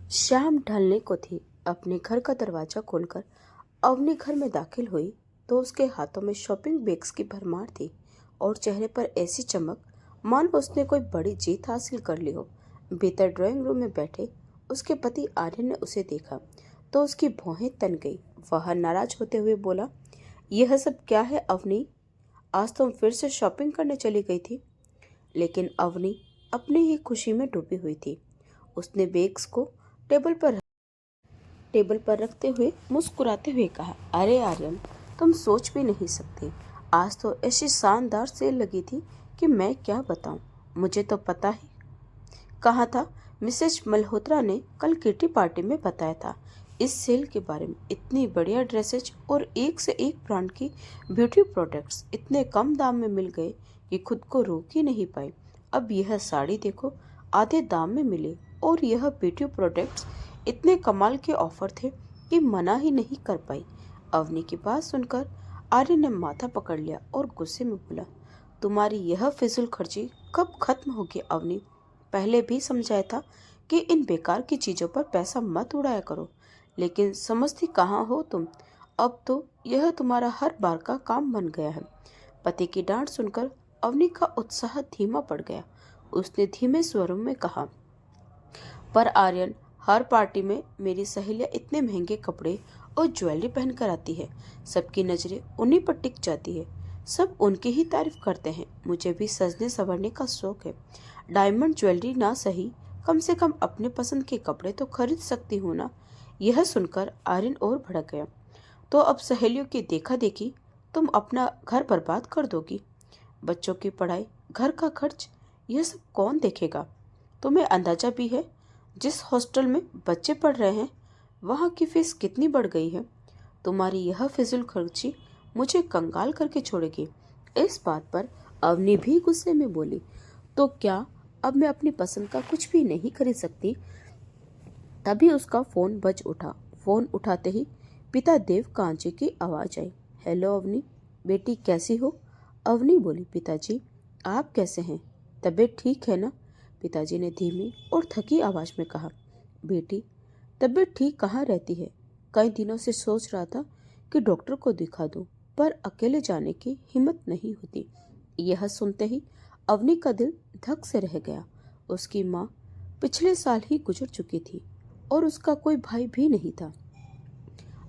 शाम ढलने को थी। अपने घर का दरवाजा खोलकर अवनी घर में दाखिल हुई तो उसके हाथों में शॉपिंग बैग्स की भरमार थी और चेहरे पर ऐसी चमक मानो उसने कोई बड़ी जीत हासिल कर ली हो। भीतर ड्राइंग रूम में बैठे उसके पति आर्यन ने उसे देखा तो उसकी भौहें तन गई। वह नाराज होते हुए बोला, यह सब क्या है अवनी? आज तुम फिर से शॉपिंग करने चली गई थी। लेकिन अवनी अपनी ही खुशी में डूबी हुई थी। उसने बैग्स को टेबल पर टेबल पर रखते हुए मुस्कुराते हुए कहा, अरे आर्यन, तुम सोच भी नहीं सकते। आज तो ऐसी शानदार सेल लगी थी कि मैं क्या बताऊं। मुझे तो पता ही कहा था। मिसेज मल्होत्रा ने कल किटी पार्टी में बताया था इस सेल के बारे में। इतनी बढ़िया ड्रेसेज और एक से एक ब्रांड की ब्यूटी प्रोडक्ट्स इतने कम दाम में मिल गए कि खुद को रोक ही नहीं पाई। अब यह साड़ी देखो, आधे दाम में मिली, और यह ब्यूटी प्रोडक्ट्स इतने कमाल के ऑफर थे कि मना ही नहीं कर पाई। अवनी की बात सुनकर आर्य ने माथा पकड़ लिया और गुस्से में बोला, तुम्हारी यह फिजूल खर्ची कब खत्म होगी अवनी? पहले भी समझाया था कि इन बेकार की चीजों पर पैसा मत उड़ाया करो, लेकिन समझती कहाँ हो तुम। अब तो यह तुम्हारा हर बार का काम बन गया है। पति की डांट सुनकर अवनी का उत्साह धीमा पड़ गया। उसने धीमे स्वरों में कहा, पर आर्यन, हर पार्टी में मेरी सहेलियां इतने महंगे कपड़े और ज्वेलरी पहनकर आती है। सबकी नजरें उन्हीं पर टिक जाती है। सब उनकी ही तारीफ करते हैं। मुझे भी सजने संवरने का शौक है। डायमंड ज्वेलरी ना सही, कम से कम अपने पसंद के कपड़े तो खरीद सकती हूँ ना। यह सुनकर आर्यन और भड़क गया। तो अब सहेलियों की देखा देखी तुम अपना घर बर्बाद कर दोगी। बच्चों की पढ़ाई, घर का खर्च, यह सब कौन देखेगा? तुम्हें अंदाजा भी है जिस हॉस्टल में बच्चे पढ़ रहे हैं वहाँ की फीस कितनी बढ़ गई है? तुम्हारी यह फिजूल खर्ची मुझे कंगाल करके छोड़ेगी। इस बात पर अवनी भी गुस्से में बोली, तो क्या अब मैं अपनी पसंद का कुछ भी नहीं खरीद सकती? तभी उसका फोन बज उठा। फोन उठाते ही पिता देव कांची की आवाज आई। हेलो अवनी, बेटी कैसी हो? अवनी बोली, पिताजी आप कैसे हैं? तबीयत ठीक है ना? पिताजी ने धीमी और थकी आवाज में कहा, बेटी तबीयत ठीक कहाँ रहती है। कई दिनों से सोच रहा था कि डॉक्टर को दिखा दूं, पर अकेले जाने की हिम्मत नहीं होती। यह सुनते ही अवनी का दिल धक से रह गया। उसकी माँ पिछले साल ही गुजर चुकी थी और उसका कोई भाई भी नहीं था।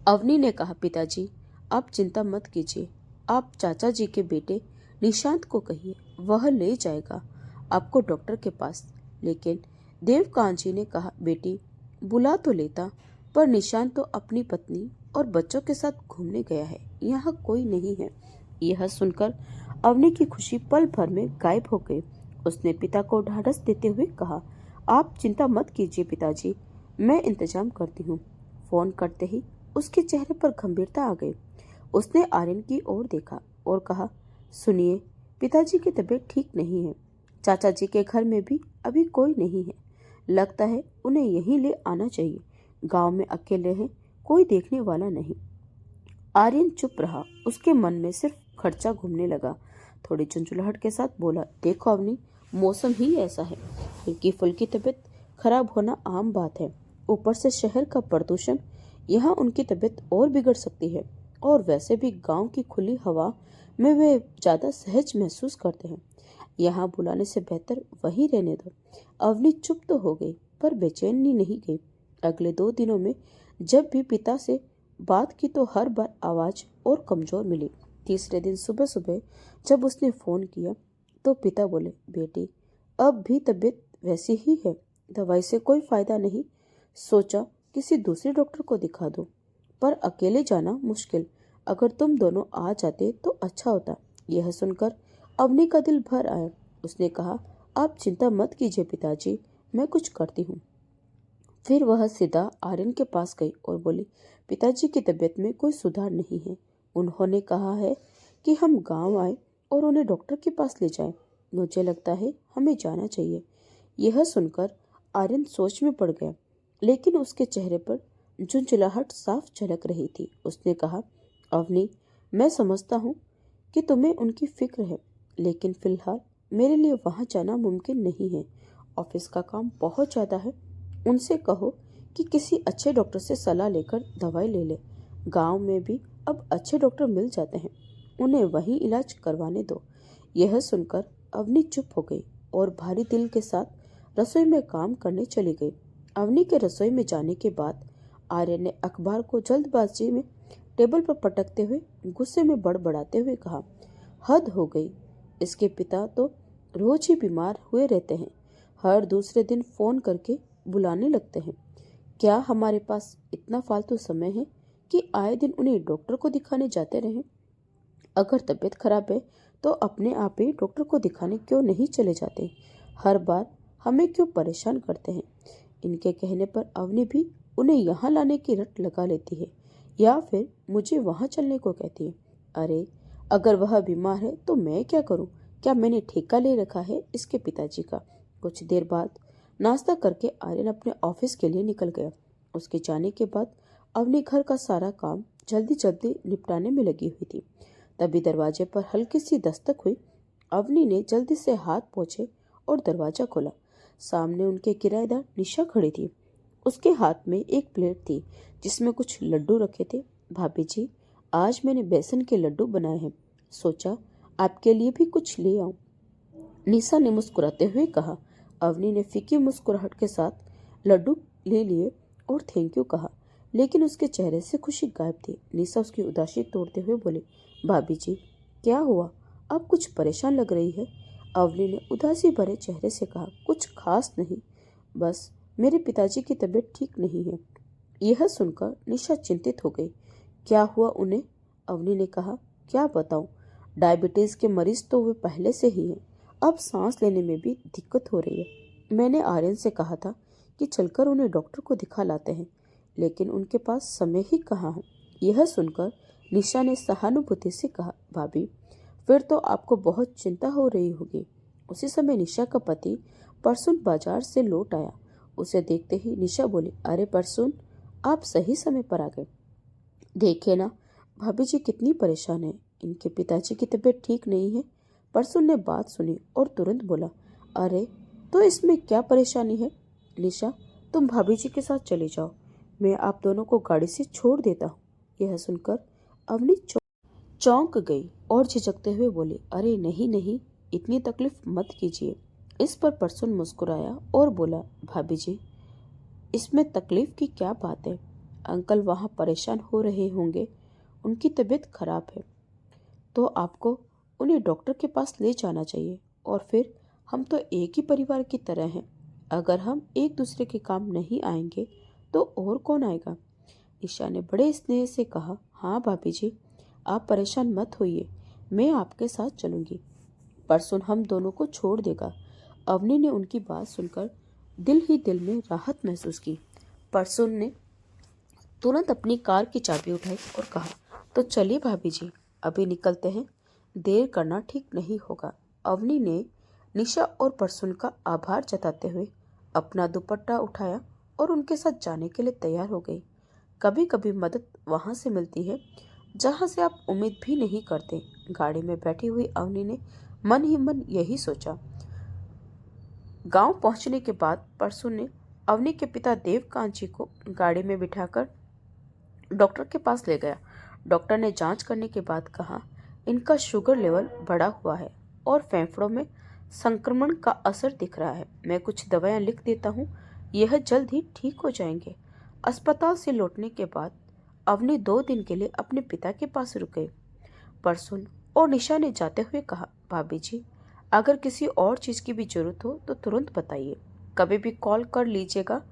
अवनी ने कहा, पिताजी आप चिंता मत कीजिए। आप चाचा जी के बेटे निशांत को कहिए, वह ले जाएगा आपको डॉक्टर के पास। लेकिन देवकांत जी ने कहा, बेटी बुला तो लेता, पर निशांत तो अपनी पत्नी और बच्चों के साथ घूमने गया है, यहाँ कोई नहीं है। यह सुनकर अवनी की खुशी पल भर में गायब हो गई। उसने पिता को ढाढ़स देते हुए कहा, आप चिंता मत कीजिए पिताजी, मैं इंतजाम करती हूँ। फोन करते ही उसके चेहरे पर गंभीरता आ गई। उसने आर्यन की ओर देखा और कहा, सुनिए, पिताजी की तबीयत ठीक नहीं है। चाचा जी के घर में भी अभी कोई नहीं है। लगता है उन्हें यहीं ले आना चाहिए। गांव में अकेले हैं, कोई देखने वाला नहीं। आर्यन चुप रहा। उसके मन में सिर्फ खर्चा घूमने लगा। थोड़ी चुंचुलाहट के साथ बोला, देखो अवनी, मौसम ही ऐसा है। हल्की फुल्की तबीयत खराब होना आम बात है। ऊपर से शहर का प्रदूषण, यहाँ उनकी तबीयत और बिगड़ सकती है। और वैसे भी गांव की खुली हवा में वे ज्यादा सहज महसूस करते हैं। यहाँ बुलाने से बेहतर वहीं रहने दो। अवनी चुप तो हो गई, पर बेचैनी नहीं गई। अगले 2 दिनों में जब भी पिता से बात की तो हर बार आवाज और कमजोर मिली। तीसरे दिन सुबह सुबह जब उसने फोन किया तो पिता बोले, बेटी अब भी तबीयत वैसी ही है, दवाई से कोई फायदा नहीं। सोचा किसी दूसरे डॉक्टर को दिखा दो, पर अकेले जाना मुश्किल। अगर तुम दोनों आ जाते तो अच्छा होता। यह सुनकर अवनी का दिल भर आया। उसने कहा, आप चिंता मत कीजिए पिताजी, मैं कुछ करती हूँ। फिर वह सीधा आर्यन के पास गई और बोली, पिताजी की तबीयत में कोई सुधार नहीं है। उन्होंने कहा है कि हम गांव आए और उन्हें डॉक्टर के पास ले जाएं। मुझे लगता है हमें जाना चाहिए। यह सुनकर आर्यन सोच में पड़ गया, लेकिन उसके चेहरे पर झुंझलाहट साफ झलक रही थी। उसने कहा, अवनी, मैं समझता हूँ कि तुम्हें उनकी फिक्र है, लेकिन फिलहाल मेरे लिए वहां जाना मुमकिन नहीं है। ऑफिस का काम बहुत ज्यादा है। उनसे कहो कि किसी अच्छे डॉक्टर से सलाह लेकर दवाई ले ले। गांव में भी अब अच्छे डॉक्टर मिल जाते हैं, उन्हें वहीं इलाज करवाने दो। यह सुनकर अवनी चुप हो गई और भारी दिल के साथ रसोई में काम करने चली गई। अवनी के रसोई में जाने के बाद आर्यन ने अखबार को जल्दबाजी में टेबल पर पटकते हुए गुस्से में बड़बड़ाते हुए कहा, हद हो गई। इसके पिता तो रोज ही बीमार हुए रहते हैं, हर दूसरे दिन फोन करके बुलाने लगते हैं। क्या हमारे पास इतना फालतू समय है कि आए दिन उन्हें डॉक्टर को दिखाने जाते रहें? अगर तबीयत खराब है तो अपने आप ही डॉक्टर को दिखाने क्यों नहीं चले जाते? हर बार हमें क्यों परेशान करते हैं? इनके कहने पर अवनी भी उन्हें यहाँ लाने की रट लगा लेती है या फिर मुझे वहाँ चलने को कहती है। अरे, अगर वह बीमार है तो मैं क्या करूँ? क्या मैंने ठेका ले रखा है इसके पिताजी का? कुछ देर बाद नाश्ता करके आर्यन अपने ऑफिस के लिए निकल गया। उसके जाने के बाद अवनी घर का सारा काम जल्दी जल्दी निपटाने में लगी हुई थी। तभी दरवाजे पर हल्की सी दस्तक हुई। अवनी ने जल्दी से हाथ पोंछे और दरवाजा खोला। सामने उनके किराएदार निशा खड़ी थी। उसके हाथ में एक प्लेट थी जिसमें कुछ लड्डू रखे थे। भाभी जी, आज मैंने बेसन के लड्डू बनाए हैं, सोचा आपके लिए भी कुछ ले आऊं। निशा ने मुस्कुराते हुए कहा। अवनी ने फीकी मुस्कुराहट के साथ लड्डू ले लिए और थैंक यू कहा, लेकिन उसके चेहरे से खुशी गायब थी। निशा उसकी उदासी तोड़ते हुए बोली, भाभी जी, क्या हुआ? आप कुछ परेशान लग रही है। अवनी ने उदासी भरे चेहरे से कहा, कुछ खास नहीं, बस मेरे पिताजी की तबीयत ठीक नहीं है। यह सुनकर निशा चिंतित हो गई। क्या हुआ उन्हें? अवनी ने कहा, क्या बताऊं, डायबिटीज के मरीज तो वे पहले से ही हैं, अब सांस लेने में भी दिक्कत हो रही है। मैंने आर्यन से कहा था कि चलकर उन्हें डॉक्टर को दिखा लाते हैं, लेकिन उनके पास समय ही कहाँ है। यह सुनकर निशा ने सहानुभूति से कहा, भाभी, फिर तो आपको बहुत चिंता हो रही होगी। उसी समय निशा का पति परसुन बाजार से लौट आया। उसे देखते ही निशा बोली, अरे परसुन, आप सही समय पर आ गए। देखिए ना, भाभी जी कितनी परेशान है, इनके पिताजी की तबीयत ठीक नहीं है। परसुन ने बात सुनी और तुरंत बोला, अरे तो इसमें क्या परेशानी है? निशा, तुम भाभी जी के साथ चले जाओ, मैं आप दोनों को गाड़ी से छोड़ देता हूँ। यह सुनकर अवनी चौंक गई और झिझकते हुए बोली, अरे नहीं नहीं, इतनी तकलीफ मत कीजिए। इस पर परसुन मुस्कुराया और बोला, भाभी जी, इसमें तकलीफ की क्या बात है? अंकल वहाँ परेशान हो रहे होंगे, उनकी तबीयत खराब है, तो आपको उन्हें डॉक्टर के पास ले जाना चाहिए। और फिर हम तो एक ही परिवार की तरह हैं, अगर हम एक दूसरे के काम नहीं आएंगे तो और कौन आएगा? निशा ने बड़े स्नेह से कहा, हाँ भाभी जी, आप परेशान मत होइए, मैं आपके साथ चलूंगी। परसुन हम दोनों को छोड़ देगा। अवनी ने उनकी बात सुनकर दिल ही दिल में राहत महसूस की। परसुन ने तुरंत अपनी कार की चाबी उठाई और कहा, तो चलिए भाभी जी, अभी निकलते हैं, देर करना ठीक नहीं होगा। अवनी ने निशा और परसुन का आभार जताते हुए अपना दुपट्टा उठाया और उनके साथ जाने के लिए तैयार हो गई। कभी कभी मदद वहां से मिलती है जहां से आप उम्मीद भी नहीं करते। गाड़ी में बैठी हुई अवनी ने मन ही मन यही सोचा। गांव पहुंचने के बाद परसुन ने अवनी के पिता देवकांत जी को गाड़ी में बिठाकर डॉक्टर के पास ले गया। डॉक्टर ने जांच करने के बाद कहा, इनका शुगर लेवल बढ़ा हुआ है और फेफड़ों में संक्रमण का असर दिख रहा है। मैं कुछ दवाएं लिख देता हूँ, यह जल्द ही ठीक हो जाएंगे। अस्पताल से लौटने के बाद अवनी 2 दिन के लिए अपने पिता के पास रुक गई। परसुन और निशा ने जाते हुए कहा, भाभी जी, अगर किसी और चीज की भी जरूरत हो तो तुरंत बताइए, कभी भी कॉल कर लीजिएगा।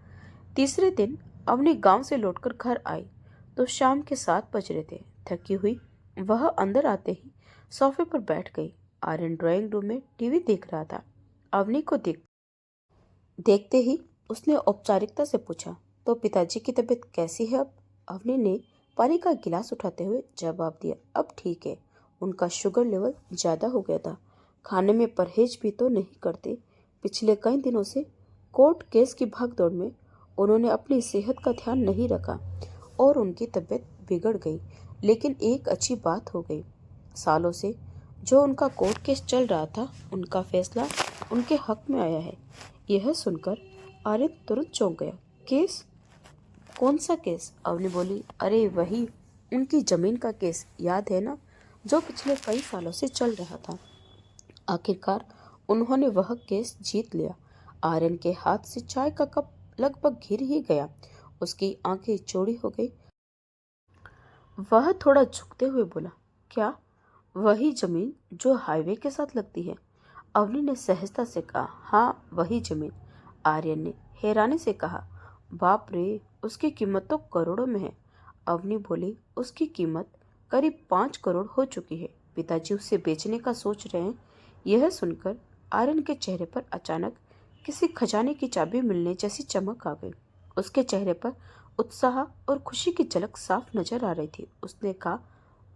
तीसरे दिन अवनी गांव से लौटकर घर आई तो शाम के 7 बज रहे थे। थकी हुई वह अंदर आते ही सोफे पर बैठ गई। आर्यन ड्राइंग रूम में टीवी देख रहा था। अवनी को देखते ही उसने औपचारिकता से पूछा, तो पिताजी की तबीयत कैसी है अब? अवनी ने पानी का गिलास उठाते हुए जवाब दिया, अब ठीक है, उनका शुगर लेवल ज्यादा हो गया था, खाने में परहेज भी तो नहीं करते। पिछले कई दिनों से कोर्ट केस की भागदौड़ में उन्होंने अपनी सेहत का ध्यान नहीं रखा और उनकी तबीयत बिगड़ गई। लेकिन एक अच्छी बात हो गई, सालों से जो उनका कोर्ट केस चल रहा था, उनका फैसला उनके हक में आया है। यह सुनकर आर्यन तुरंत चौंक गया। केस? कौन सा केस? अवनी बोली। अरे वही, उनकी जमीन का केस याद है ना, जो पिछले कई सालों से चल रहा था। आखिरकार उन्होंने वह केस जीत लिया। आर्यन के हाथ से चाय का कप लगभग गिर ही गया। उसकी आंखें चौड़ी हो गई। वह थोड़ा झुकते हुए बोला, क्या वही जमीन जो हाईवे के साथ लगती है? अवनी ने सहजता से कहा, हाँ वही जमीन। आर्यन ने हैरानी से कहा, बाप रे, उसकी कीमत तो करोड़ों में है। अवनी बोली, उसकी कीमत करीब 5 करोड़ हो चुकी है। पिताजी उसे बेचने का सोच रहे हैं। यह सुनकर आर्यन के चेहरे पर अचानक किसी खजाने की चाबी मिलने जैसी चमक आ गई। उसके चेहरे पर उत्साह और खुशी की झलक साफ नजर आ रही थी। उसने कहा,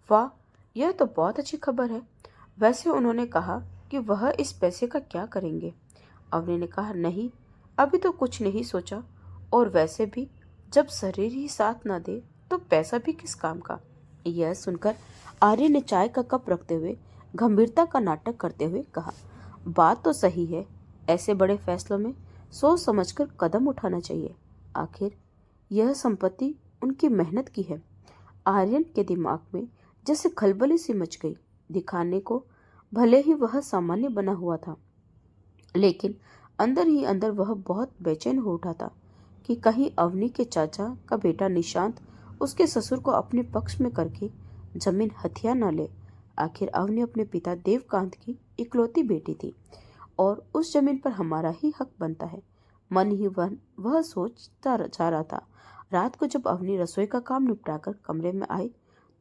वाह, यह तो बहुत अच्छी खबर है। वैसे उन्होंने कहा कि वह इस पैसे का क्या करेंगे? अवनी ने कहा, नहीं, अभी तो कुछ नहीं सोचा। और वैसे भी जब शरीर ही साथ ना दे तो पैसा भी किस काम का? यह सुनकर आर्य ने चाय का कप रखते हुए गंभीरता का नाटक करते हुए कहा, बात तो सही है। ऐसे बड़े फैसलों में सोच समझकर कदम उठाना चाहिए। आखिर यह संपत्ति उनकी मेहनत की है। आर्यन के दिमाग में जैसे खलबली सी मच गई। दिखाने को भले ही वह सामान्य बना हुआ था, लेकिन अंदर ही अंदर वह बहुत बेचैन हो उठा था कि कहीं अवनी के चाचा का बेटा निशांत उसके ससुर को अपने पक्ष में करके जमीन हथिया न ले। आखिर अवनी अपने पिता देवकांत की इकलौती बेटी थी और उस जमीन पर हमारा ही हक बनता है। मन ही मन वह सोचता जा रहा था। रात को जब अवनी रसोई का काम निपटाकर कमरे में आई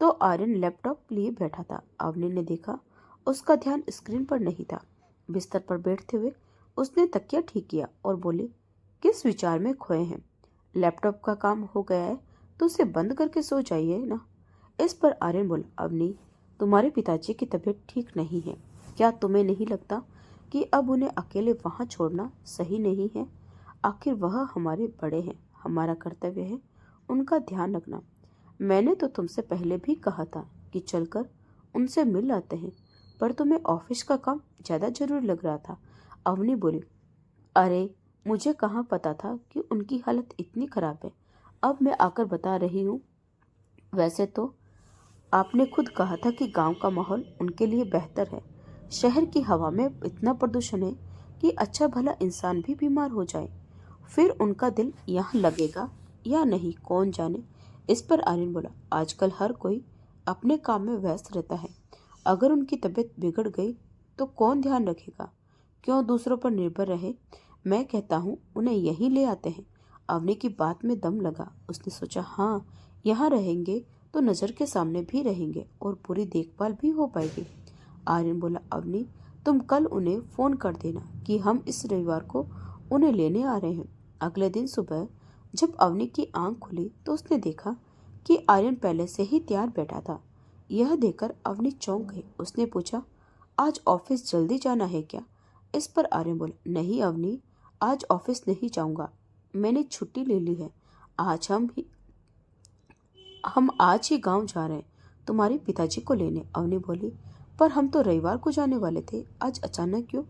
तो आर्यन लैपटॉप लिए बैठा था। अवनी ने देखा उसका ध्यान स्क्रीन पर नहीं था। बिस्तर पर बैठते हुए उसने तकिया ठीक किया और बोली, किस विचार में खोए हैं? लैपटॉप का काम हो गया है तो उसे बंद करके सो जाइए ना। इस पर आर्यन बोला, अवनी, तुम्हारे पिताजी की तबीयत ठीक नहीं है। क्या तुम्हें नहीं लगता कि अब उन्हें अकेले वहां छोड़ना सही नहीं है? आखिर वह हमारे बड़े हैं। हमारा कर्तव्य है उनका ध्यान रखना। मैंने तो तुमसे पहले भी कहा था कि चलकर उनसे मिल आते हैं, पर तुम्हें ऑफिस का काम ज्यादा जरूरी लग रहा था। अवनी बोली, अरे, मुझे कहाँ पता था कि उनकी हालत इतनी खराब है। अब मैं आकर बता रही हूँ। वैसे तो आपने खुद कहा था कि गांव का माहौल उनके लिए बेहतर है। शहर की हवा में इतना प्रदूषण है कि अच्छा भला इंसान भी बीमार हो जाए। फिर उनका दिल यहाँ लगेगा या नहीं, कौन जाने। इस पर आर्यन बोला, आजकल हर कोई अपने काम में व्यस्त रहता है। अगर उनकी तबीयत बिगड़ गई तो कौन ध्यान रखेगा? क्यों दूसरों पर निर्भर रहे? मैं कहता हूँ उन्हें यहीं ले आते हैं। अवनी की बात में दम लगा। उसने सोचा, हाँ, यहाँ रहेंगे तो नजर के सामने भी रहेंगे और पूरी देखभाल भी हो पाएगी। आर्यन बोला, अवनी, तुम कल उन्हें फोन कर देना कि हम इस रविवार को उन्हें लेने आ रहे हैं। अगले दिन सुबह जब अवनी की आंख खुली तो उसने देखा कि आर्यन पहले से ही तैयार बैठा था। यह देखकर अवनी चौंक गई। उसने पूछा, आज ऑफिस जल्दी जाना है क्या? इस पर आर्यन बोला, नहीं अवनी, आज ऑफिस नहीं जाऊंगा। मैंने छुट्टी ले ली है। आज हम आज ही गांव जा रहे हैं तुम्हारे पिताजी को लेने। अवनी बोली, पर हम तो रविवार को जाने वाले थे, आज अचानक क्यों?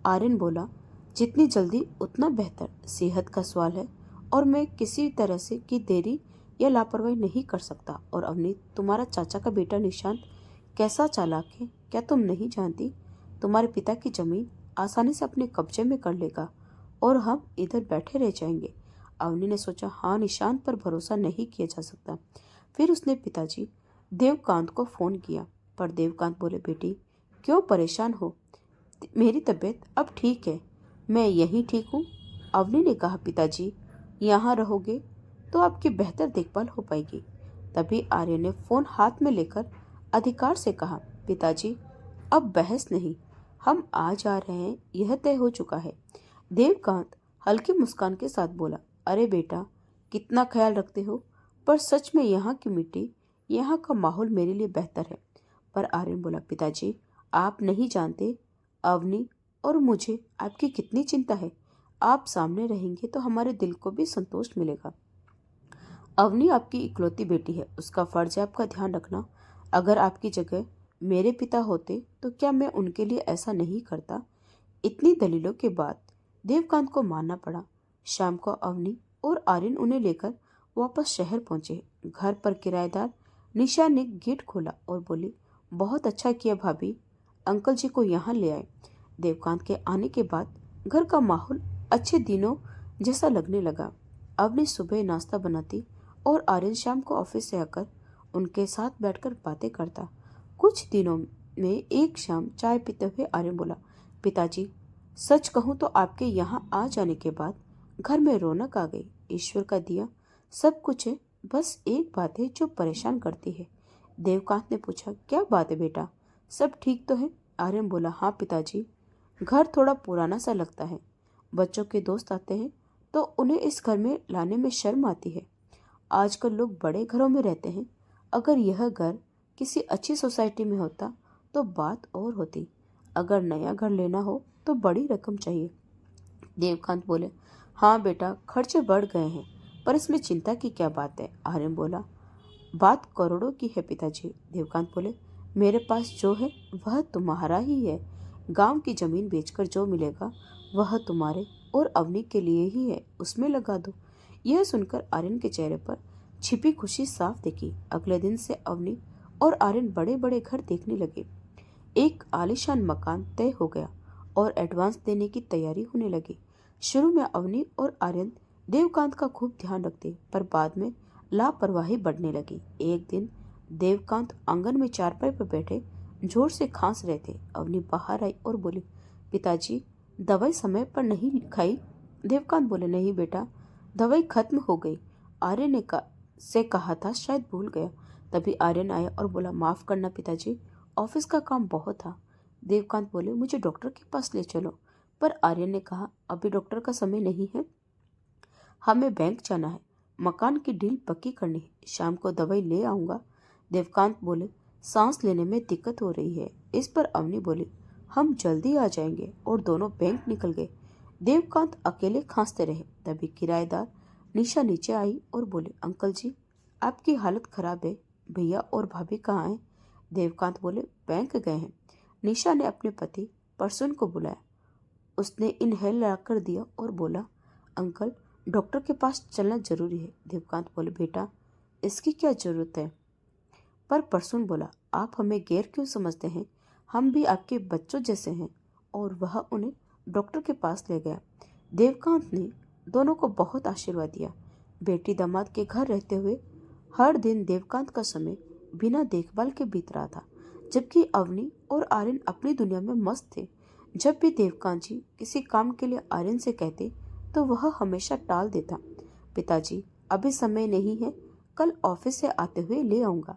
आर्यन बोला, जितनी जल्दी उतना बेहतर। सेहत का सवाल है और मैं किसी तरह से की देरी या लापरवाही नहीं कर सकता। और अवनी, तुम्हारा चाचा का बेटा निशांत कैसा चालाक है, क्या तुम नहीं जानती? तुम्हारे पिता की जमीन आसानी से अपने कब्जे में कर लेगा और हम इधर बैठे रह जाएंगे। अवनी ने सोचा, हाँ, निशांत पर भरोसा नहीं किया जा सकता। फिर उसने पिताजी देवकांत को फोन किया, पर देवकांत बोले, बेटी, क्यों परेशान हो? मेरी तबीयत अब ठीक है, मैं यहीं ठीक हूँ। अवनी ने कहा, पिताजी यहाँ रहोगे तो आपकी बेहतर देखभाल हो पाएगी। तभी आर्य ने फोन हाथ में लेकर अधिकार से कहा, पिताजी, अब बहस नहीं, हम आ जा रहे हैं, यह तय हो चुका है। देवकांत हल्की मुस्कान के साथ बोला, अरे बेटा, कितना ख्याल रखते हो। पर सच में यहाँ की मिट्टी, यहाँ का माहौल मेरे लिए बेहतर है। पर आर्यन बोला, पिताजी, आप नहीं जानते अवनी और मुझे आपकी कितनी चिंता है। आप सामने रहेंगे तो हमारे दिल को भी संतोष मिलेगा। अवनी आपकी इकलौती बेटी है, उसका फर्ज है आपका ध्यान रखना। अगर आपकी जगह मेरे पिता होते तो क्या मैं उनके लिए ऐसा नहीं करता? इतनी दलीलों के बाद देवकांत को मानना पड़ा। शाम को अवनी और आर्यन उन्हें लेकर वापस शहर पहुंचे। घर पर किराएदार निशा ने गेट खोला और बोली, बहुत अच्छा किया भाभी, अंकल जी को यहाँ ले आए। देवकांत के आने के बाद घर का माहौल अच्छे दिनों जैसा लगने लगा। अवनी सुबह नाश्ता बनाती और आर्यन शाम को ऑफिस से आकर उनके साथ बैठकर बातें करता। कुछ दिनों में एक शाम चाय पीते हुए आर्यन बोला, पिताजी, सच कहूँ तो आपके यहाँ आ जाने के बाद घर में रौनक आ गई। ईश्वर का दिया सब कुछ है, बस एक बात है जो परेशान करती है। देवकांत ने पूछा, क्या बात है बेटा, सब ठीक तो है? आर्यन बोला, हाँ पिताजी, घर थोड़ा पुराना सा लगता है। बच्चों के दोस्त आते हैं तो उन्हें इस घर में लाने में शर्म आती है। आजकल लोग बड़े घरों में रहते हैं। अगर यह घर किसी अच्छी सोसाइटी में होता तो बात और होती। अगर नया घर लेना हो तो बड़ी रकम चाहिए। देवकांत बोले, हाँ बेटा, खर्चे बढ़ गए हैं, पर इसमें चिंता की क्या बात है? आर्यन बोला, बात करोड़ों की है पिताजी। देवकांत बोले, मेरे पास जो है वह तुम्हारा ही है। गांव की जमीन बेचकर जो मिलेगा वह तुम्हारे और अवनी के लिए ही है, उसमें लगा दो। यह सुनकर आर्यन के चेहरे पर छिपी खुशी साफ दिखी। अगले दिन से अवनी और आर्यन बड़े बड़े घर देखने लगे। एक आलीशान मकान तय हो गया और एडवांस देने की तैयारी होने लगी। शुरू में अवनी और आर्यन देवकांत का खूब ध्यान रखते, पर बाद में लापरवाही बढ़ने लगी। एक दिन देवकांत आंगन में चारपाई पर बैठे जोर से खांस रहे थे। अवनी बाहर आई और बोली, पिताजी, दवाई समय पर नहीं खाई? देवकांत बोले, नहीं बेटा, दवाई खत्म हो गई। आर्यन ने से कहा था, शायद भूल गया। तभी आर्यन आया और बोला, माफ करना पिताजी, ऑफिस का काम बहुत था। देवकांत बोले, मुझे डॉक्टर के पास ले चलो। पर आर्यन ने कहा, अभी डॉक्टर का समय नहीं है, हमें बैंक जाना है, मकान की डील पक्की करनी है, शाम को दवाई ले आऊंगा। देवकांत बोले, सांस लेने में दिक्कत हो रही है। इस पर अवनी बोली, हम जल्दी आ जाएंगे, और दोनों बैंक निकल गए। देवकांत अकेले खांसते रहे। तभी किराएदार निशा नीचे आई और बोले, अंकल जी, आपकी हालत खराब है, भैया और भाभी कहाँ हैं? देवकांत बोले, बैंक गए हैं। निशा ने अपने पति परसुन को बुलाया। उसने इनहेल लाकर दिया और बोला, अंकल, डॉक्टर के पास चलना जरूरी है। देवकांत बोले, बेटा, इसकी क्या जरूरत है? पर परसुन बोला, आप हमें गैर क्यों समझते हैं? हम भी आपके बच्चों जैसे हैं। और वह उन्हें डॉक्टर के पास ले गया। देवकांत ने दोनों को बहुत आशीर्वाद दिया। बेटी दामाद के घर रहते हुए हर दिन देवकांत का समय बिना देखभाल के बीत रहा था, जबकि अवनी और आर्यन अपनी दुनिया में मस्त थे। जब भी देवकांत जी किसी काम के लिए आर्यन से कहते तो वह हमेशा टाल देता। पिताजी, अभी समय नहीं है, कल ऑफिस से आते हुए ले आऊंगा।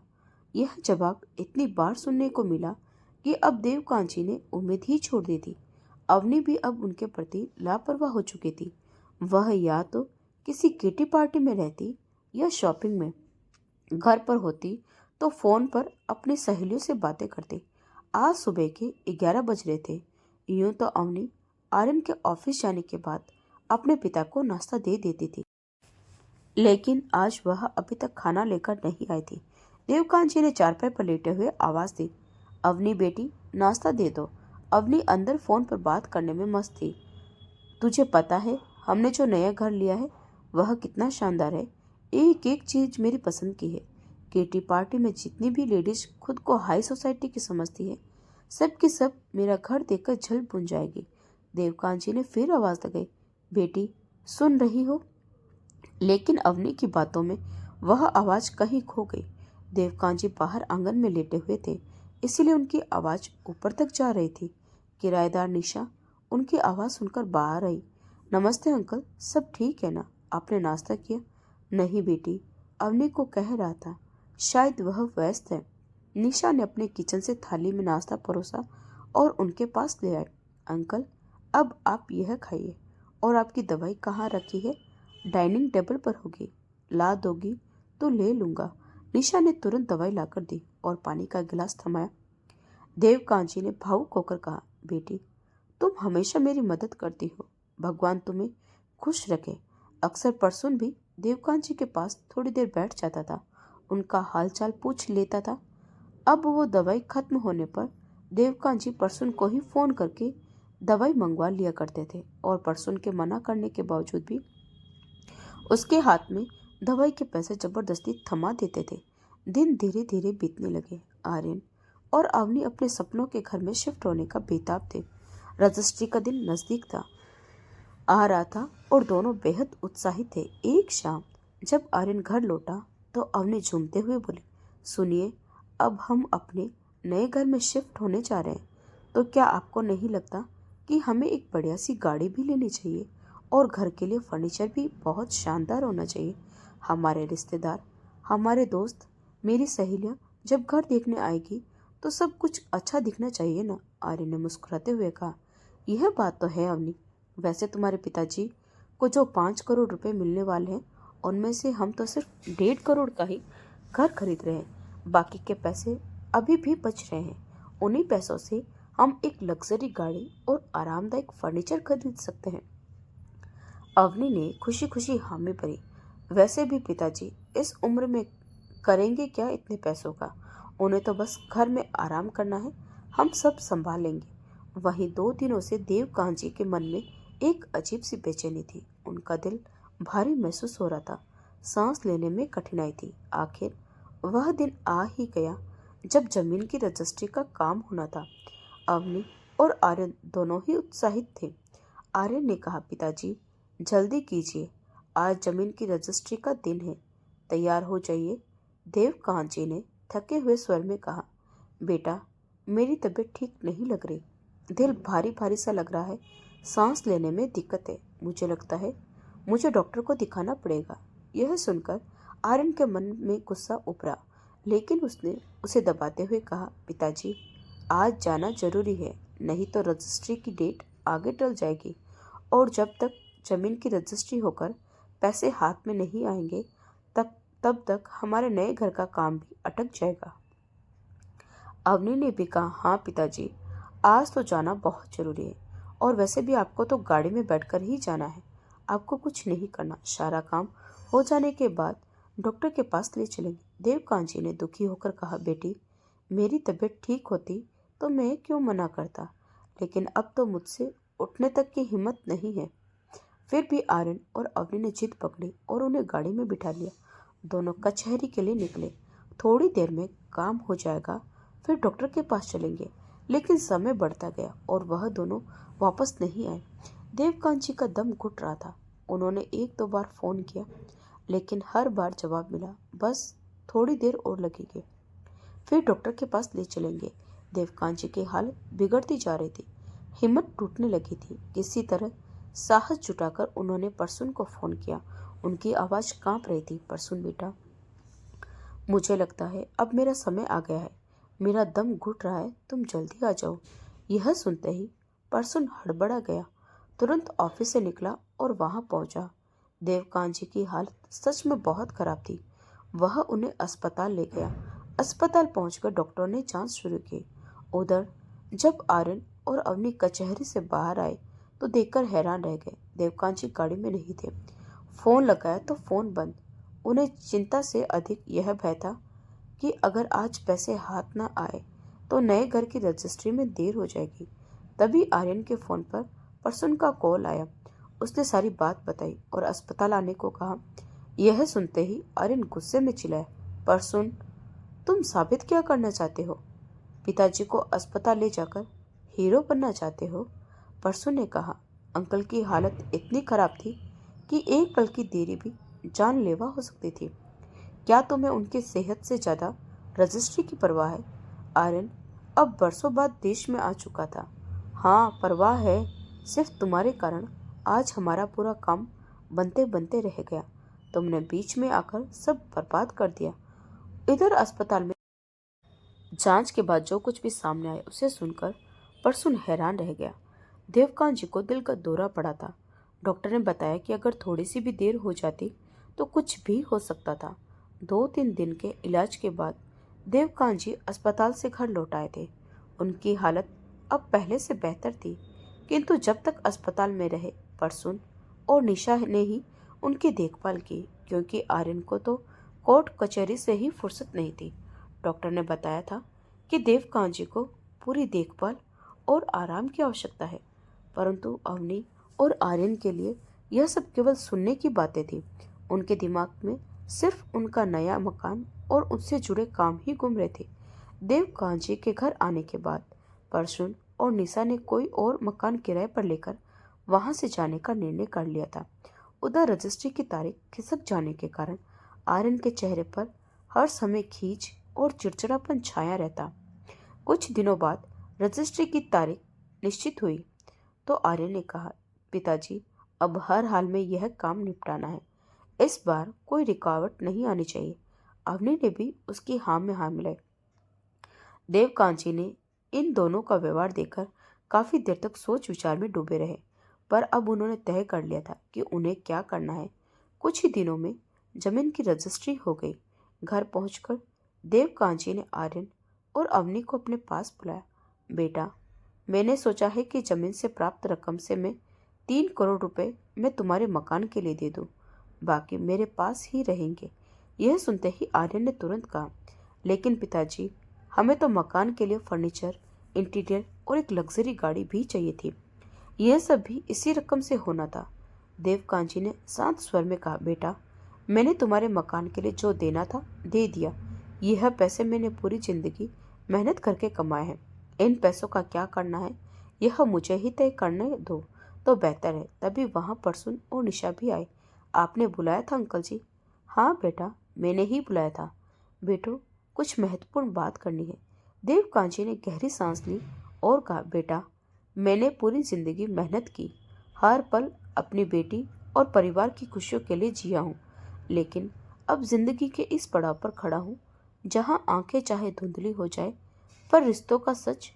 यह जवाब इतनी बार सुनने को मिला कि अब देवकांत जी ने उम्मीद ही छोड़ दी थी। अवनी भी अब उनके प्रति लापरवाह हो चुकी थी। वह या तो किसी किटी पार्टी में रहती या शॉपिंग में। घर पर होती तो फोन पर अपनी सहेलियों से बातें करती। आज सुबह के 11 बज रहे थे। यूं तो अवनी आर्यन के ऑफिस जाने के बाद अपने पिता को नाश्ता दे देती थी, लेकिन आज वह अभी तक खाना लेकर नहीं आई थी। देवकांत जी ने चारपाई पर लेटे हुए आवाज दी, अवनी बेटी, नाश्ता दे दो। अवनी अंदर फोन पर बात करने में मस्त थी। तुझे पता है हमने जो नया घर लिया है वह कितना शानदार है। एक एक चीज मेरी पसंद की है। किटी पार्टी में जितनी भी लेडीज खुद को हाई सोसाइटी की समझती है, सब की सब मेरा घर देखकर झल बुन जाएगी। देवकांत जी ने फिर आवाज लगाई, बेटी, सुन रही हो? लेकिन अवनी की बातों में वह आवाज कहीं खो गई। देवकांत जी बाहर आंगन में लेटे हुए थे, इसीलिए उनकी आवाज ऊपर तक जा रही थी। किराएदार निशा उनकी आवाज सुनकर बाहर आई। नमस्ते अंकल, सब ठीक है ना? आपने नाश्ता किया? नहीं बेटी, अवनी को कह रहा था, शायद वह व्यस्त है। निशा ने अपने किचन से थाली में नाश्ता परोसा और उनके पास ले आए। अंकल, अब आप यह खाइए। और आपकी दवाई कहाँ रखी है? डाइनिंग टेबल पर होगी, ला दोगी तो ले लूंगा। निशा ने तुरंत दवाई लाकर दी और पानी का गिलास थमाया। देवकांत जी ने भावुक होकर कहा, बेटी, तुम हमेशा मेरी मदद करती हो, भगवान तुम्हें खुश रखे। अक्सर परसुन भी देवकांत जी के पास थोड़ी देर बैठ जाता था, उनका हालचाल पूछ लेता था। अब वो दवाई खत्म होने पर देवकांत जी परसुन को ही फोन करके दवाई मंगवा लिया करते थे, और परसुन के मना करने के बावजूद भी उसके हाथ में दवाई के पैसे जबरदस्ती थमा देते थे। दिन धीरे धीरे बीतने लगे। आर्यन और अवनी अपने सपनों के घर में शिफ्ट होने का बेताब थे। रजिस्ट्री का दिन नजदीक था आ रहा था और दोनों बेहद उत्साहित थे। एक शाम जब आर्यन घर लौटा तो अवनी झूमते हुए बोली, सुनिए, अब हम अपने नए घर में शिफ्ट होने जा रहे हैं, तो क्या आपको नहीं लगता कि हमें एक बढ़िया सी गाड़ी भी लेनी चाहिए और घर के लिए फर्नीचर भी बहुत शानदार होना चाहिए। हमारे रिश्तेदार, हमारे दोस्त, मेरी सहेलियां जब घर देखने आएगी तो सब कुछ अच्छा दिखना चाहिए ना। आर्यन ने मुस्कुराते हुए कहा, यह बात तो है अवनी। वैसे तुम्हारे पिताजी को जो 5 करोड़ रुपए मिलने वाले हैं, उनमें से हम तो सिर्फ 1.5 करोड़ का ही घर खरीद रहे हैं। बाकी के पैसे अभी भी बच रहे हैं। उन्हीं पैसों से हम एक लग्जरी गाड़ी और आरामदायक फर्नीचर खरीद सकते हैं। अवनी ने खुशी खुशी हामी भरी। वैसे भी पिताजी इस उम्र में करेंगे क्या इतने पैसों का? उन्हें तो बस घर में आराम करना है, हम सब संभाल लेंगे। वहीं 2 दिनों से देवकांत जी के मन में एक अजीब सी बेचैनी थी। उनका दिल भारी महसूस हो रहा था, सांस लेने में कठिनाई थी। आखिर वह दिन आ ही गया जब जमीन की रजिस्ट्री का काम होना था। अवनी और आर्यन दोनों ही उत्साहित थे। आर्यन ने कहा, पिताजी जल्दी कीजिए, आज जमीन की रजिस्ट्री का दिन है, तैयार हो जाइए। देवकांत जी ने थके हुए स्वर में कहा, बेटा मेरी तबीयत ठीक नहीं लग रही, दिल भारी भारी सा लग रहा है, सांस लेने में दिक्कत है, मुझे लगता है मुझे डॉक्टर को दिखाना पड़ेगा। यह सुनकर आर्यन के मन में गुस्सा उभरा, लेकिन उसने उसे दबाते हुए कहा, पिताजी आज जाना जरूरी है, नहीं तो रजिस्ट्री की डेट आगे टल जाएगी और जब तक जमीन की रजिस्ट्री होकर पैसे हाथ में नहीं आएंगे तब तक हमारे नए घर का काम भी अटक जाएगा। अवनी ने भी कहा, हाँ पिताजी, आज तो जाना बहुत जरूरी है और वैसे भी आपको तो गाड़ी में बैठकर ही जाना है, आपको कुछ नहीं करना। सारा काम हो जाने के बाद डॉक्टर के पास ले चलेंगे। देवकांत जी ने दुखी होकर कहा, बेटी मेरी तबीयत ठीक होती तो मैं क्यों मना करता, लेकिन अब तो मुझसे उठने तक की हिम्मत नहीं है। फिर भी आर्यन और अवनी ने जिद पकड़ी और उन्हें गाड़ी में बिठा लिया। दोनों कचहरी के लिए निकले। थोड़ी देर में काम हो जाएगा, फिर डॉक्टर के पास चलेंगे। लेकिन समय बढ़ता गया और वह दोनों वापस नहीं आए। देवकांत जी का दम घुट रहा था। उन्होंने 1-2 बार फोन किया, लेकिन हर बार जवाब मिला, बस थोड़ी देर और लगेगी, फिर डॉक्टर के पास ले चलेंगे। देवकांत जी की हालत बिगड़ती जा रही थी, हिम्मत टूटने लगी थी। किसी तरह साहस जुटाकर उन्होंने परसुन को फोन किया। उनकी आवाज कांप रही थी, परसुन बेटा, मुझे लगता है अब मेरा समय आ गया है, मेरा दम घुट रहा है, तुम जल्दी आ जाओ। यह सुनते ही परसुन हड़बड़ा गया, तुरंत ऑफिस से निकला और वहां पहुंचा। देवकांत जी की हालत सच में बहुत खराब थी। वह उन्हें अस्पताल ले गया। अस्पताल पहुंचकर डॉक्टर ने जांच शुरू की। उधर जब आर्यन और अवनी कचहरी से बाहर आए तो देखकर हैरान रह गए। देवकांत जी गाड़ी में नहीं थे। फोन लगाया तो फोन बंद। उन्हें चिंता से अधिक यह भय था कि अगर आज पैसे हाथ न आए तो नए घर की रजिस्ट्री में देर हो जाएगी। तभी आर्यन के फोन पर परसुन का कॉल आया। उसने सारी बात बताई और अस्पताल आने को कहा। यह सुनते ही आर्यन गुस्से में चिल्लाया, परसुन, तुम साबित क्या करना चाहते हो? पिताजी को अस्पताल ले जाकर हीरो बनना चाहते हो? परसुन ने कहा, अंकल की हालत इतनी खराब थी कि एक पल की देरी भी जानलेवा हो सकती थी। क्या तुम्हें उनकी सेहत से ज्यादा रजिस्ट्री की परवाह है? आर्यन अब बरसों बाद देश में आ चुका था। हाँ परवाह है, सिर्फ तुम्हारे कारण आज हमारा पूरा काम बनते बनते रह गया। तुमने बीच में आकर सब बर्बाद कर दिया। इधर अस्पताल में जांच के बाद जो कुछ भी सामने आया उसे सुनकर परसुन हैरान रह गया। देवकांत जी को दिल का दौरा पड़ा था। डॉक्टर ने बताया कि अगर थोड़ी सी भी देर हो जाती तो कुछ भी हो सकता था। 2-3 दिन के इलाज के बाद देवकांत जी अस्पताल से घर लौट आए थे। उनकी हालत अब पहले से बेहतर थी, किंतु जब तक अस्पताल में रहे परसुन और निशा ने ही उनकी देखभाल की, क्योंकि आर्यन को तो कोर्ट कचहरी से ही फुर्सत नहीं थी। डॉक्टर ने बताया था कि देवकांत जी को पूरी देखभाल और आराम की आवश्यकता है, परंतु अवनी और आर्यन के लिए यह सब केवल सुनने की बातें थी। उनके दिमाग में सिर्फ उनका नया मकान और उससे जुड़े काम ही घूम रहे थे। देवकांत जी के घर आने के बाद परसुन और निशा ने कोई और मकान किराए पर लेकर वहां से जाने का निर्णय कर लिया था। उधर रजिस्ट्री की तारीख खिसक जाने के कारण आर्यन के चेहरे पर हर समय खींच और चिड़चिड़ापन छाया रहता। कुछ दिनों बाद रजिस्ट्री की तारीख निश्चित हुई तो आर्यन ने कहा, पिताजी, अब हर हाल में यह काम निपटाना है। इस बार कोई रुकावट नहीं आनी चाहिए। अवनी ने भी उसकी हाँ में हाँ मिलाई। देवकांत जी ने इन दोनों का व्यवहार देखकर काफी देर तक सोच विचार में डूबे रहे, पर अब उन्होंने तय कर लिया था कि उन्हें क्या करना है। कुछ ही दिनों में जमीन की रजिस्ट्री हो गई। घर पहुंचकर देवकांत जी ने आर्यन और अवनी को अपने पास बुलाया। बेटा, मैंने सोचा है कि जमीन से प्राप्त रकम से मैं 3 करोड़ रुपए मैं तुम्हारे मकान के लिए दे दूं, बाकी मेरे पास ही रहेंगे। यह सुनते ही आर्यन ने तुरंत कहा, लेकिन पिताजी, हमें तो मकान के लिए फर्नीचर, इंटीरियर और एक लग्जरी गाड़ी भी चाहिए थी। यह सब भी इसी रकम से होना था। देवकांत जी ने शांत स्वर में कहा, बेटा, मैंने तुम्हारे मकान के लिए जो देना था दे दिया। यह पैसे मैंने पूरी जिंदगी मेहनत करके कमाए हैं। इन पैसों का क्या करना है यह मुझे ही तय करने दो तो बेहतर है। तभी वहां परसुन और निशा भी आए। आपने बुलाया था अंकल जी? हाँ बेटा, मैंने ही बुलाया था। बेटो, कुछ महत्वपूर्ण बात करनी है। देवकांत जी ने गहरी सांस ली और कहा, बेटा, मैंने पूरी जिंदगी मेहनत की, हर पल अपनी बेटी और परिवार की खुशियों के लिए जिया हूँ, लेकिन अब जिंदगी के इस पड़ाव पर खड़ा हूँ जहाँ आंखें चाहे धुंधली हो जाए पर रिश्तों का सच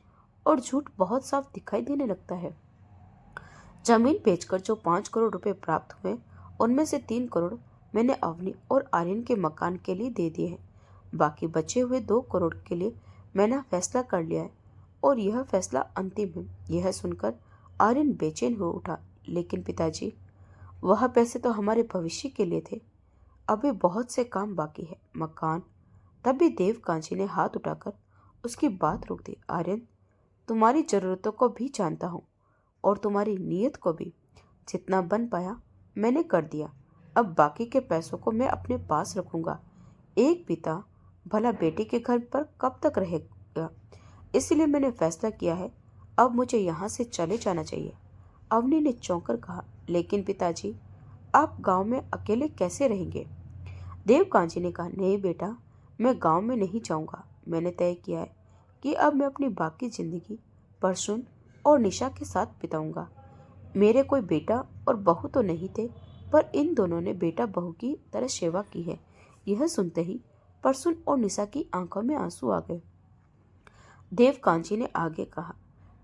और झूठ बहुत साफ दिखाई देने लगता है। जमीन बेचकर जो 5 करोड़ रुपए प्राप्त हुए उनमें से 3 करोड़ मैंने अवनी और आर्यन के मकान के लिए दे दिए हैं। बाकी बचे हुए 2 करोड़ के लिए मैंने फैसला कर लिया है और यह फैसला अंतिम है। यह सुनकर आर्यन बेचैन हो उठा, लेकिन पिताजी, वह पैसे तो हमारे भविष्य के लिए थे। अभी बहुत से काम बाकी है। मकान। तभी देवकांत जी ने हाथ उठाकर उसकी बात रोक दी। आर्यन, तुम्हारी जरूरतों को भी जानता हूँ और तुम्हारी नीयत को भी। जितना बन पाया मैंने कर दिया। अब बाकी के पैसों को मैं अपने पास रखूंगा। एक पिता भला बेटी के घर पर कब तक रहेगा? इसलिए मैंने फैसला किया है, अब मुझे यहाँ से चले जाना चाहिए। अवनी ने चौंक कर कहा, लेकिन पिताजी, आप गांव में अकेले कैसे रहेंगे? देवकांत जी ने कहा, नहीं बेटा, मैं गांव में नहीं जाऊंगा। मैंने तय किया है कि अब मैं अपनी बाकी जिंदगी परसुन और निशा के साथ बिताऊंगा। मेरे कोई बेटा और बहू तो नहीं थे, पर इन दोनों ने बेटा बहू की तरह सेवा की है। यह सुनते ही परसुन और निशा की आंखों में आंसू आ गए। देवकांत जी ने आगे कहा,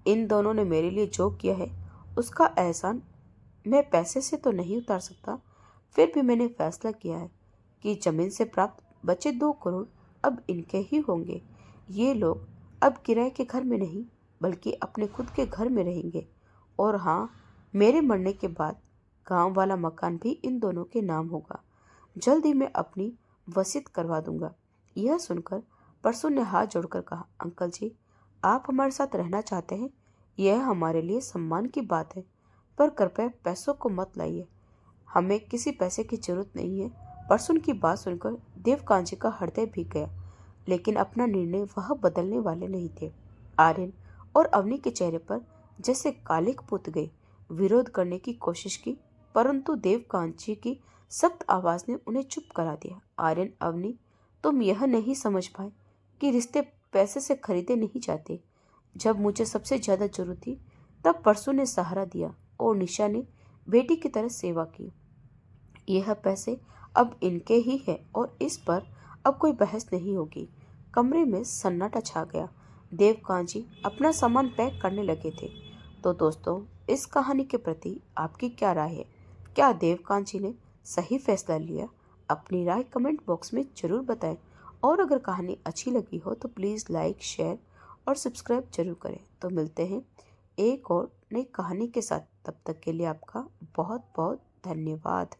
इन दोनों ने मेरे लिए जो किया है उसका एहसान मैं पैसे से तो नहीं उतार सकता। फिर भी मैंने फैसला किया है कि जमीन से प्राप्त बचे 2 करोड़ अब इनके ही होंगे। ये लोग अब किराए के घर में नहीं बल्कि अपने खुद के घर में रहेंगे। और हाँ, मेरे मरने के बाद गांव वाला मकान भी इन दोनों के नाम होगा। जल्द ही मैं अपनी वसीयत करवा दूंगा। यह सुनकर परसुन ने हाथ जोड़कर कहा, अंकल जी, आप हमारे साथ रहना चाहते हैं, यह हमारे लिए सम्मान की बात है, पर कृपया पैसों को मत लाइए। हमें किसी पैसे की जरूरत नहीं है। परसुन की बात सुनकर देवकांत जी का हृदय भीग गया, लेकिन अपना निर्णय वह बदलने वाले नहीं थे। आर्यन और अवनी के चेहरे पर जैसे कालिक पुत गई। विरोध करने की कोशिश की, परंतु देवकांत जी की सख्त आवाज ने उन्हें चुप करा दिया। आर्यन, अवनी, तुम यह नहीं समझ पाए कि रिश्ते पैसे से खरीदे नहीं जाते। जब मुझे सबसे ज्यादा जरूरत थी तब परसों ने सहारा दिया और निशा ने बेटी की तरह सेवा की। यह पैसे अब इनके ही है और इस पर अब कोई बहस नहीं होगी। कमरे में सन्नाटा छा गया। देवकांत जी अपना सामान पैक करने लगे थे। तो दोस्तों, इस कहानी के प्रति आपकी क्या राय है? क्या देवकांत जी ने सही फैसला लिया? अपनी राय कमेंट बॉक्स में जरूर बताएं। और अगर कहानी अच्छी लगी हो तो प्लीज़ लाइक, शेयर और सब्सक्राइब जरूर करें। तो मिलते हैं एक और नई कहानी के साथ। तब तक के लिए आपका बहुत बहुत धन्यवाद।